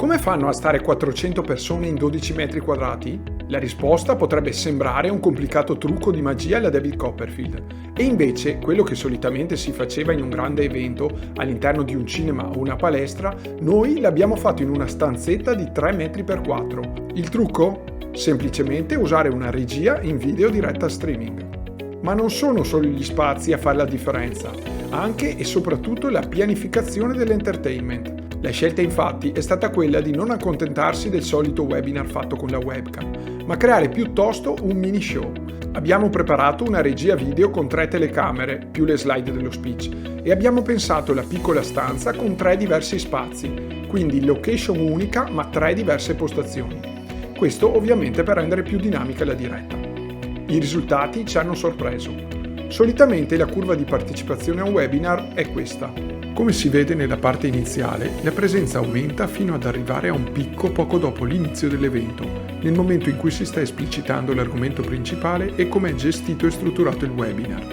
Come fanno a stare 400 persone in 12 metri quadrati? La risposta potrebbe sembrare un complicato trucco di magia alla David Copperfield. E invece, quello che solitamente si faceva in un grande evento, all'interno di un cinema o una palestra, noi l'abbiamo fatto in una stanzetta di 3 metri per 4. Il trucco? Semplicemente usare una regia in video diretta streaming. Ma non sono solo gli spazi a fare la differenza, anche e soprattutto la pianificazione dell'entertainment. La scelta infatti è stata quella di non accontentarsi del solito webinar fatto con la webcam, ma creare piuttosto un mini show. Abbiamo preparato una regia video con 3 telecamere, più le slide dello speech, e abbiamo pensato la piccola stanza con 3 diversi spazi, quindi location unica ma 3 diverse postazioni. Questo ovviamente per rendere più dinamica la diretta. I risultati ci hanno sorpreso. Solitamente la curva di partecipazione a un webinar è questa. Come si vede nella parte iniziale, la presenza aumenta fino ad arrivare a un picco poco dopo l'inizio dell'evento, nel momento in cui si sta esplicitando l'argomento principale e come è gestito e strutturato il webinar.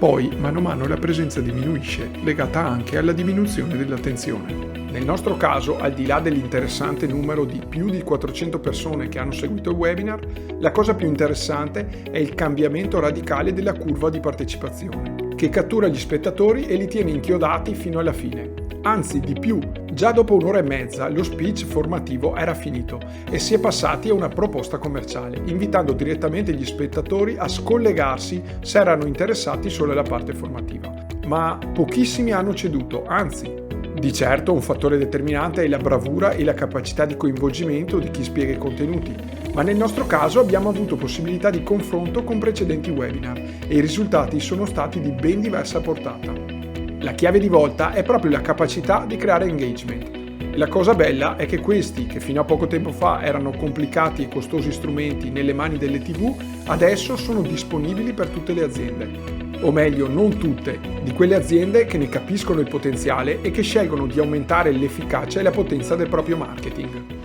Poi, mano a mano, la presenza diminuisce, legata anche alla diminuzione dell'attenzione. Nel nostro caso, al di là dell'interessante numero di più di 400 persone che hanno seguito il webinar, la cosa più interessante è il cambiamento radicale della curva di partecipazione, che cattura gli spettatori e li tiene inchiodati fino alla fine. Anzi, di più, già dopo un'ora e mezza lo speech formativo era finito e si è passati a una proposta commerciale, invitando direttamente gli spettatori a scollegarsi se erano interessati solo alla parte formativa. Ma pochissimi hanno ceduto, anzi, di certo un fattore determinante è la bravura e la capacità di coinvolgimento di chi spiega i contenuti, ma nel nostro caso abbiamo avuto possibilità di confronto con precedenti webinar e i risultati sono stati di ben diversa portata. La chiave di volta è proprio la capacità di creare engagement. E la cosa bella è che questi, che fino a poco tempo fa erano complicati e costosi strumenti nelle mani delle TV, adesso sono disponibili per tutte le aziende. O meglio, non tutte, di quelle aziende che ne capiscono il potenziale e che scelgono di aumentare l'efficacia e la potenza del proprio marketing.